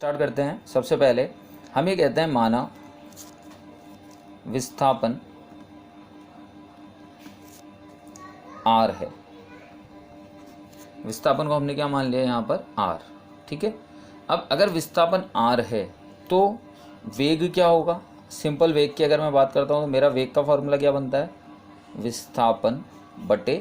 Start करते हैं। सबसे पहले हम ये कहते हैं माना विस्थापन आर है। विस्थापन को हमने क्या मान लिया यहाँ पर आर, ठीक है। अब अगर विस्थापन आर है तो वेग क्या होगा। सिंपल वेग की अगर मैं बात करता हूँ तो मेरा वेग का फॉर्मूला क्या बनता है, विस्थापन बटे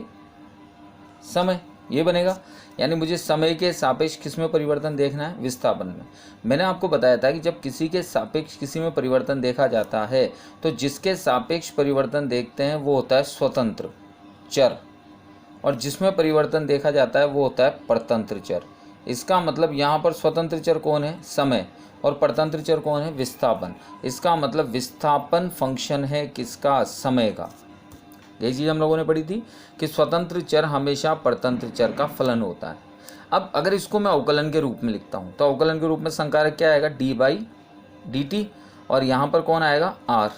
समय, ये बनेगा। यानी मुझे समय के सापेक्ष किस में परिवर्तन देखना है, विस्थापन में। मैंने आपको बताया था कि जब किसी के सापेक्ष किसी में परिवर्तन देखा जाता है तो जिसके सापेक्ष परिवर्तन देखते हैं वो होता है स्वतंत्र चर, और जिसमें परिवर्तन देखा जाता है वो होता है परतंत्र चर। इसका मतलब यहाँ पर स्वतंत्र चर कौन है, समय, और परतंत्र चर कौन है, विस्थापन। इसका मतलब विस्थापन फंक्शन है किसका, समय का। यही चीज़ हम लोगों ने पढ़ी थी कि स्वतंत्र चर हमेशा परतंत्र चर का फलन होता है। अब अगर इसको मैं अवकलन के रूप में लिखता हूँ तो अवकलन के रूप में संकारक क्या आएगा, डी बाई डी टी, और यहाँ पर कौन आएगा, आर।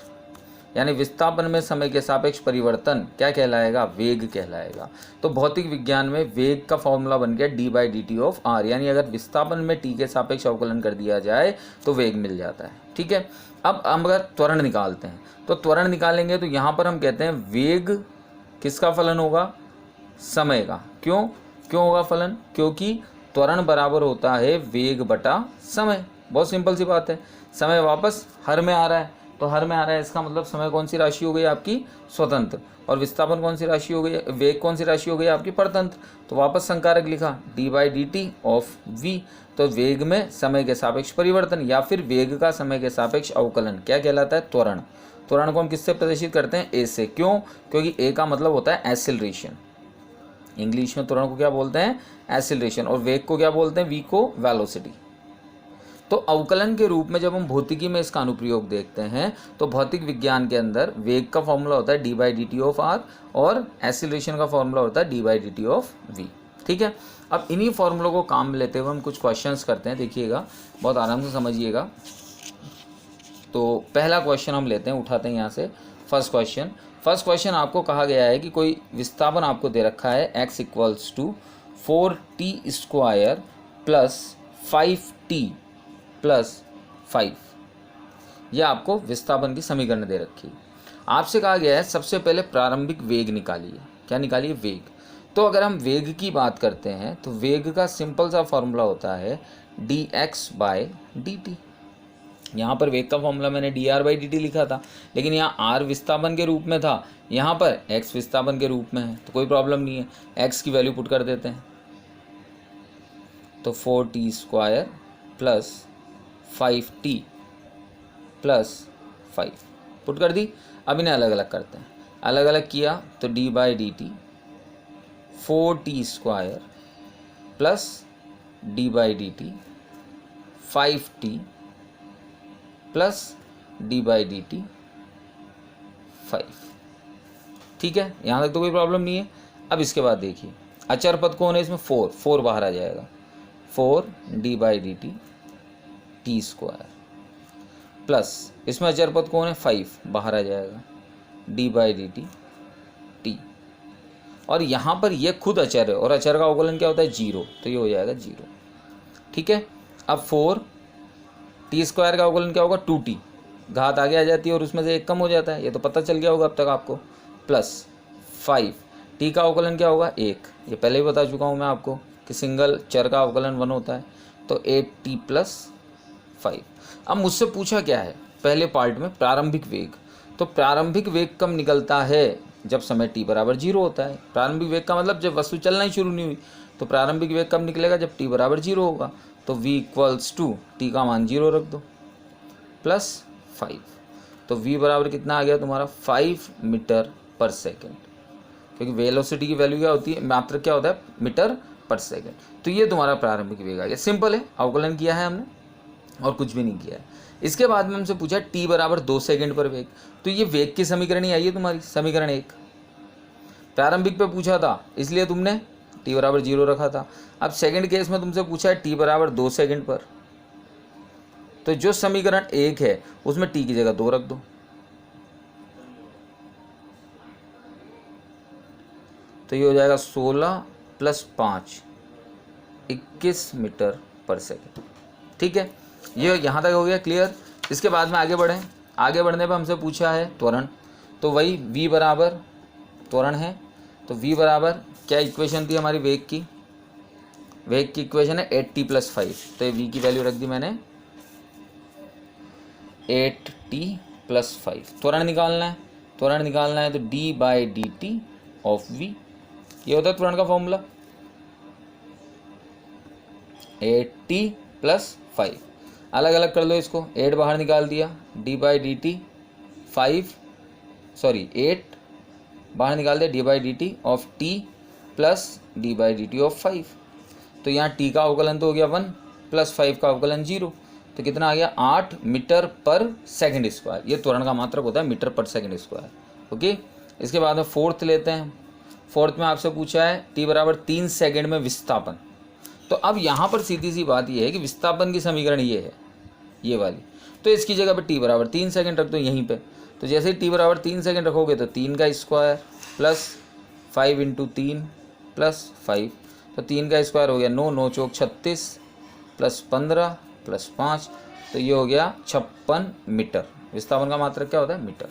यानी विस्थापन में समय के सापेक्ष परिवर्तन क्या कहलाएगा, वेग कहलाएगा। तो भौतिक विज्ञान में वेग का फॉर्मूला बन गया d by d t of r. यानी अगर विस्थापन में टी के सापेक्ष अवकलन कर दिया जाए तो वेग मिल जाता है, ठीक है। अब हम अगर त्वरण निकालते हैं तो त्वरण निकालेंगे तो यहाँ पर हम कहते हैं वेग किसका फलन होगा, समय का। क्यों होगा फलन, क्योंकि त्वरण बराबर होता है वेग बटा समय। बहुत सिंपल सी बात है। समय वापस हर में आ रहा है तो हर में आ रहा है, इसका मतलब समय कौन सी राशि हो गई आपकी, स्वतंत्र, और विस्थापन कौन सी राशि हो गई, वेग कौन सी राशि हो गई आपकी, परतंत्र। तो वापस संकारक लिखा d by d t of v. तो वेग में समय के सापेक्ष परिवर्तन या फिर वेग का समय के सापेक्ष अवकलन क्या कहलाता है, त्वरण। त्वरण को हम किससे प्रदर्शित करते हैं, ए से। क्यों, क्योंकि ए का मतलब होता है एक्सेलरेशन। इंग्लिश में त्वरण को क्या बोलते हैं, एक्सेलरेशन, और वेग को क्या बोलते हैं, वी को वेलोसिटी। तो अवकलन के रूप में जब हम भौतिकी में इसका अनुप्रयोग देखते हैं तो भौतिक विज्ञान के अंदर वेग का फॉर्मूला होता है d by d t of r और एक्सीलरेशन का फॉर्मूला होता है d by d t of v, ठीक है। अब इन्हीं फॉर्मूलों को काम में लेते हुए हम कुछ क्वेश्चंस करते हैं, देखिएगा, बहुत आराम से समझिएगा। तो पहला क्वेश्चन हम लेते हैं, उठाते हैं यहाँ से फर्स्ट क्वेश्चन आपको कहा गया है कि कोई विस्थापन आपको दे रखा है x equals to 4t square plus 5t plus 5। यह आपको विस्थापन की समीकरण दे रखी है। आपसे कहा गया है सबसे पहले प्रारंभिक वेग निकालिए। क्या निकालिए, वेग। तो अगर हम वेग की बात करते हैं तो वेग का सिंपल सा फॉर्मूला होता है d x by d t. यहाँ पर वेग का फॉर्मूला मैंने d r by d t लिखा था, लेकिन यहाँ आर विस्थापन के रूप में था, यहाँ पर एक्स विस्थापन के रूप में है, तो कोई प्रॉब्लम नहीं है। एक्स की वैल्यू पुट कर देते हैं तो 4t square plus 5t plus 5 put कर दी। अब इन्हें अलग अलग करते हैं। अलग अलग किया तो d by d T 4t square plus d by d T 5t plus d by d T 5, ठीक है। यहाँ तक तो कोई प्रॉब्लम नहीं है। अब इसके बाद देखिए अचर पद कौन है इसमें, 4 बाहर आ जाएगा, 4d by d T T square plus इसमें अचर पद कौन है, 5 बाहर आ जाएगा, D by d T T, और यहाँ पर ये खुद अचर है और अचर का अवकलन क्या होता है, 0, तो ये हो जाएगा 0, ठीक है। अब 4t स्क्वायर का अवकलन क्या होगा, 2t, घात आगे आ जाती है और उसमें से एक कम हो जाता है, ये तो पता चल गया होगा अब तक आपको, प्लस 5t का अवकलन क्या होगा, 1। ये पहले ही बता चुका हूँ मैं आपको कि सिंगल चर का अवकलन 1 होता है, तो 8t प्लस 5। अब मुझसे पूछा क्या है पहले पार्ट में, प्रारंभिक वेग। तो प्रारंभिक वेग कब निकलता है, जब समय t बराबर 0 होता है। प्रारंभिक वेग का मतलब जब वस्तु चलना ही शुरू नहीं हुई। तो प्रारंभिक वेग कब निकलेगा, जब t बराबर 0 होगा। तो v इक्वल्स टू t का मान 0 रख दो प्लस 5। तो v बराबर कितना आ गया तुम्हारा, 5 मीटर पर सेकेंड, क्योंकि वेलोसिटी की वैल्यू क्या होती है, मात्रक क्या होता है, मीटर पर सेकेंड। तो ये तुम्हारा प्रारंभिक वेग आ गया। सिंपल है, अवकलन किया है हमने और कुछ भी नहीं किया है। इसके बाद में हमसे पूछा t बराबर 2 सेकंड पर वेग। तो ये वेग की समीकरण ही आई है तुम्हारी, समीकरण 1। प्रारंभिक पे पूछा था इसलिए तुमने t बराबर 0 रखा था। अब सेकंड केस में तुमसे पूछा है t बराबर 2 सेकंड पर, तो जो समीकरण 1 है उसमें t की जगह 2 रख दो, तो ये हो जाएगा 16 प्लस 5 21 मीटर पर सेकेंड, ठीक है। ये यहाँ तक हो गया क्लियर। इसके बाद में आगे बढ़ें। आगे बढ़ने पर हमसे पूछा है त्वरण, तो वही v बराबर त्वरण है, तो v बराबर क्या इक्वेशन थी हमारी वेग की? वेग की इक्वेशन है 8t + 5, तो ये v की वैल्यू रख दी मैंने 8t + 5। त्वरण निकालना है, त्वरण निकालना है तो d/dt ऑफ v, ये होता है त्वरण का फॉर्मूला 8t + 5। अलग अलग कर लो इसको, 8 बाहर निकाल दिया, d/dt 8 बाहर निकाल दिया, d/dt of t plus d/dt of 5। तो यहाँ t का अवकलन तो हो गया 1 प्लस 5 का अवकलन 0, तो कितना आ गया 8 मीटर पर सेकंड स्क्वायर। ये त्वरण का मात्रक होता है मीटर पर सेकंड स्क्वायर। ओके, इसके बाद में फोर्थ लेते हैं। फोर्थ में आपसे पूछा है t बराबर 3 सेकंड में विस्थापन। तो अब यहाँ पर सीधी सी बात यह है कि विस्थापन की समीकरण ये है, ये वाली, तो इसकी जगह पे t बराबर 3 सेकंड रख दो यहीं पे। तो जैसे ही t बराबर 3 सेकंड रखोगे तो 3 का स्क्वायर प्लस 5 × 3 प्लस 5, तो 3 का स्क्वायर हो गया 9, 9 चौक 36 प्लस 15 प्लस 5, तो ये हो गया 56 मीटर। विस्थापन का मात्रक क्या होता है? मीटर।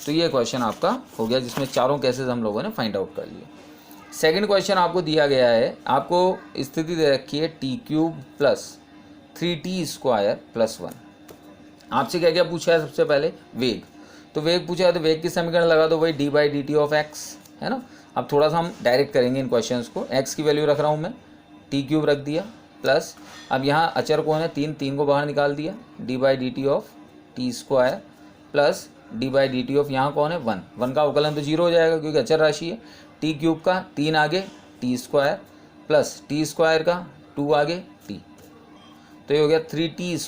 तो ये क्वेश्चन आपका हो गया जिसमें चारों केसेस हम लोगों ने फाइंड आउट कर लिए। सेकंड क्वेश्चन आपको दिया गया है, आपको स्थिति दे रखी है t³ + 3t² + 1। आपसे क्या क्या पूछा है? सबसे पहले वेग, तो वेग पूछा है तो वेग की समीकरण लगा दो, वही d/dt ऑफ x है ना। अब थोड़ा सा हम डायरेक्ट करेंगे इन क्वेश्चंस को। x की वैल्यू रख रहा हूँ मैं, t³ रख दिया प्लस, अब यहाँ अचर कौन है? 3 को बाहर निकाल दिया, d/dt of t² plus d/dt of यहाँ कौन है? 1 का अवकलन तो 0 हो जाएगा क्योंकि अचर राशि है। t³ का 3 आगे t² प्लस t² का 2 आगे t, तो ये हो गया 3t²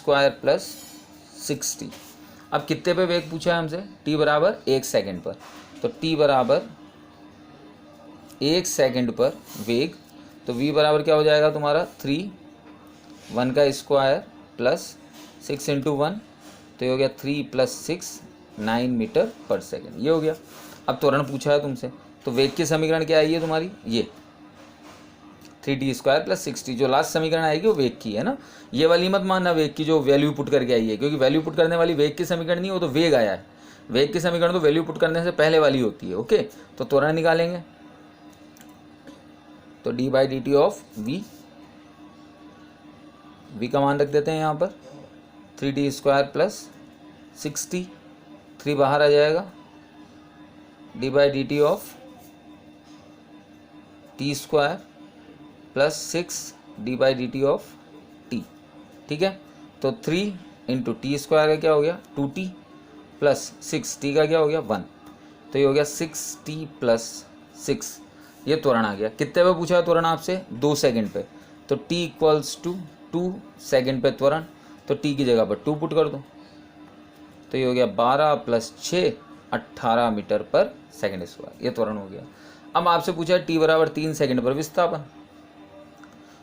+ 60। अब कितने पे वेग पूछा है हमसे? t बराबर 1 सेकंड पर, तो t बराबर 1 सेकंड पर वेग, तो v बराबर क्या हो जाएगा तुम्हारा 3, 1 का स्क्वायर प्लस 6 × 1, तो ये हो गया 3 + 6 9 मीटर पर सेकंड, ये हो गया। अब त्वरण पूछा है तुमसे, तो वेग की समीकरण क्या आई है तुम्हारी? ये 3t² + 60, जो लास्ट समीकरण आएगी वो वेग की है ना। ये वाली मत मानना वेग की जो वैल्यू पुट करके आई है, क्योंकि वैल्यू पुट करने वाली वेग की समीकरण नहीं, वो तो वेग आया है। वेग की समीकरण तो वैल्यू पुट करने से पहले वाली होती है। ओके, तो त्वरण निकालेंगे, तो d/dt ऑफ v, v का मान रख देते हैं यहाँ पर 3t² + 60, 3 बाहर आ जाएगा, d/dt of t² plus 6 d/dt of t। ठीक है, तो 3 × t² का क्या हो गया 2t प्लस 6t का क्या हो गया 1, तो ये हो गया 6t + 6। ये त्वरण आ गया। कितने पे पूछा है त्वरण आपसे? 2 सेकंड पे, तो t = 2 सेकंड पे त्वरण, तो t की जगह पर 2 पुट कर दो, तो ये हो गया 12 + 6 18 मीटर पर सेकंड स्क्वायर। ये त्वरण हो गया। अब आपसे पूछा है t बराबर 3 सेकंड पर विस्थापन,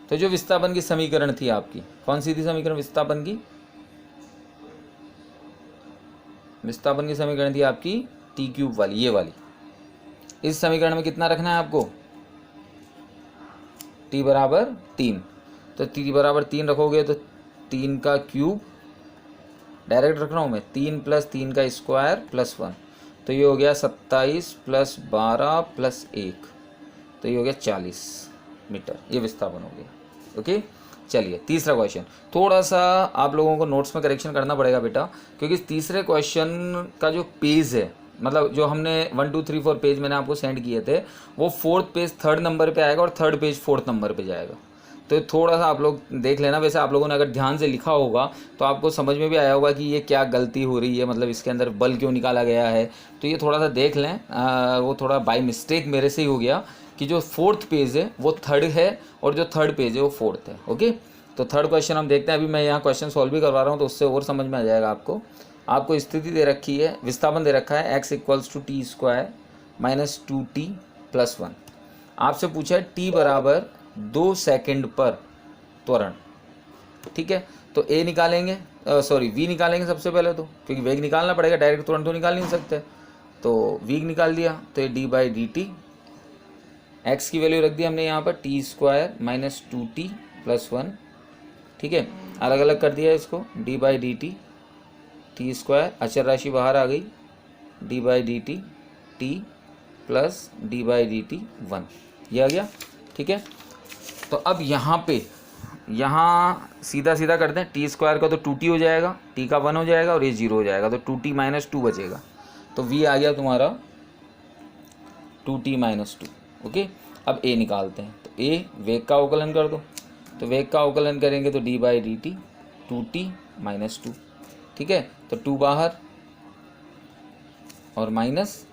तो जो विस्थापन की समीकरण थी आपकी, कौन सी थी समीकरण विस्थापन की? विस्थापन की समीकरण थी आपकी t³ वाली, ये वाली। इस समीकरण में कितना रखना है आपको? t बराबर 3, तो t बराबर 3 रखोगे तो 3 का क्यूब, डायरेक्ट रख रहा हूँ मैं, 3 + 3 का स्क्वायर प्लस 1, तो ये हो गया 27 + 12 + 1, तो ये हो गया 40 मीटर। ये विस्थापन हो गया। ओके, चलिए तीसरा क्वेश्चन। थोड़ा सा आप लोगों को नोट्स में करेक्शन करना पड़ेगा बेटा, क्योंकि तीसरे क्वेश्चन का जो पेज है, मतलब जो हमने 1 2 3 4 पेज मैंने आपको सेंड किए थे, वो 4th पेज 3rd नंबर पे आएगा और 3rd पेज 4th नंबर पे जाएगा। तो थोड़ा सा आप लोग देख लेना। वैसे आप लोगों ने अगर ध्यान से लिखा होगा तो आपको समझ में भी आया होगा कि ये क्या गलती हो रही है, मतलब इसके अंदर बल क्यों निकाला गया है। तो ये थोड़ा सा देख लें। वो थोड़ा बाय मिस्टेक मेरे से ही हो गया कि जो 4th पेज है वो 3rd है और जो 3rd पेज है वो 4th है। ओके, तो 3rd क्वेश्चन हम देखते हैं। अभी मैं यहाँ क्वेश्चन सॉल्व भी करवा रहा हूँ तो उससे और समझ में आ जाएगा आपको। आपको स्थिति दे रखी है, विस्थापन दे रखा है x = t² - 2t + 1। आपसे पूछा है t बराबर 2 सेकंड पर त्वरण। ठीक है, तो a निकालेंगे, v निकालेंगे सबसे पहले, तो क्योंकि वेग निकालना पड़ेगा, डायरेक्ट तुरंत तो निकाल नहीं सकते। तो v निकाल दिया, तो ये d/dt, x की वैल्यू रख दी हमने यहाँ पर t² - 2t + 1। ठीक है, अलग अलग कर दिया इसको, D by d T T square, अचर राशि बाहर आ गई, D by d T T plus D by d T 1, ये आ गया। ठीक है, तो अब यहाँ सीधा सीधा करते हैं, टी स्क्वायर का तो 2t हो जाएगा, टी का 1 हो जाएगा और ये 0 हो जाएगा, तो 2t माइनस 2 बचेगा, तो v आ गया तुम्हारा 2t माइनस 2। ओके, अब a निकालते हैं, तो a वेग का अवकलन कर दो, तो वेग का अवकलन करेंगे तो d by d T 2t minus 2। ठीक है, तो 2 बाहर और minus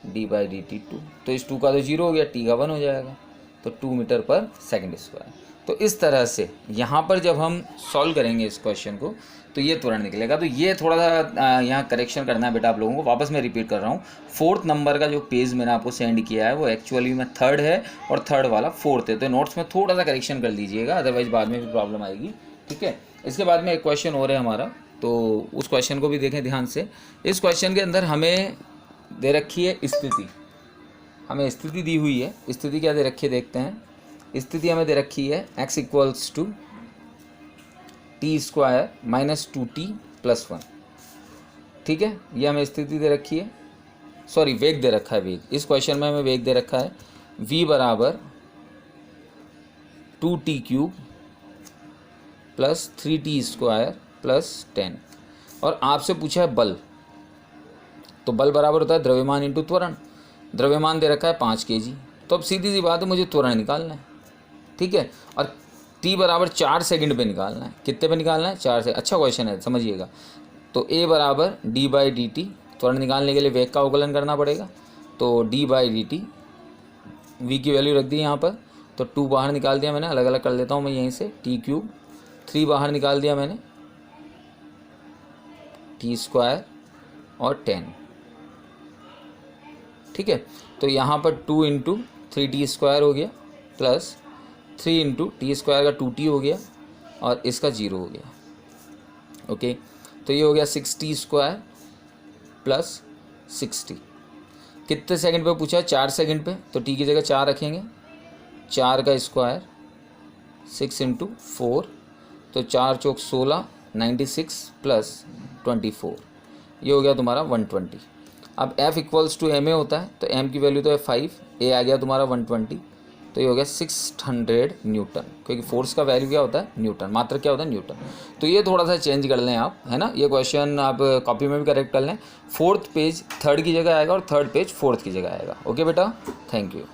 d by d T 2, तो इस 2 का तो 0 हो गया, t का 1 हो जाएगा, तो 2 मीटर पर सेकंड स्क्वायर। तो इस तरह से यहाँ पर जब हम सॉल्व करेंगे इस क्वेश्चन को तो ये त्वरण निकलेगा। तो ये थोड़ा सा यहाँ करेक्शन करना है बेटा आप लोगों को, वापस मैं रिपीट कर रहा हूँ, 4th नंबर का जो पेज मैंने आपको सेंड किया है वो एक्चुअली में 3rd है और 3rd वाला 4th है, तो नोट्स में थोड़ा सा करेक्शन कर लीजिएगा, अदरवाइज बाद में भी प्रॉब्लम आएगी। ठीक है, इसके बाद में एक क्वेश्चन और है हमारा, तो उस क्वेश्चन को भी देखें ध्यान से। इस क्वेश्चन के अंदर हमें दे रखी है स्थिति, हमें स्थिति दी हुई है, स्थिति क्या दे रखी है देखते हैं। स्थिति हमें दे रखी है x equals to t square minus 2t plus 1। ठीक है, ये हमें स्थिति दे रखी है, सॉरी वेग दे रखा है, वेग इस क्वेश्चन में हमें वेग दे रखा है v बराबर 2t cube plus 3t square plus 10, और आपसे पूछा है बल, तो बल बराबर होता है द्रव्यमान इंटू त्वरण, द्रव्यमान दे रखा है 5 kg, तो अब सीधी सी बात है मुझे त्वरण निकालना है। ठीक है, और t बराबर 4 सेकंड पे निकालना है, कितने पे निकालना है 4 से, अच्छा क्वेश्चन है समझिएगा। तो a बराबर d बाई डी टी, त्वरण निकालने के लिए वेग का अवकलन करना पड़ेगा, तो d by d T, v की वैल्यू रख दी यहाँ पर, तो 2 बाहर निकाल दिया मैंने, अलग अलग कर लेता हूँ मैं यहीं से, t क्यूब, 3 बाहर निकाल दिया मैंने, t स्क्वायर और 10। ठीक है, तो यहाँ पर 2 इंटू 3t स्क्वायर हो गया प्लस 3 इंटू टी स्क्वायर का 2t हो गया और इसका 0 हो गया। ओके, तो ये हो गया 6t स्क्वायर प्लस 60। कितने सेकंड पे पूछा है, 4 सेकंड पे, तो t की जगह 4 रखेंगे, 4 का स्क्वायर 6 इंटू 4, तो 4 चौक 16, 96 प्लस 24, ये हो गया तुम्हारा 120। अब F इक्वल्स टू ma होता है, तो m की वैल्यू तो है 5, a आ गया तुम्हारा 120, तो ये हो गया 600 न्यूटन, क्योंकि फोर्स का वैल्यू क्या होता है न्यूटन, मात्र क्या होता है न्यूटन। तो ये थोड़ा सा चेंज कर लें आप, है ना, ये क्वेश्चन आप कॉपी में भी करेक्ट कर लें, 4th पेज 3rd की जगह आएगा और 3rd पेज 4th की जगह आएगा। ओके बेटा, थैंक यू।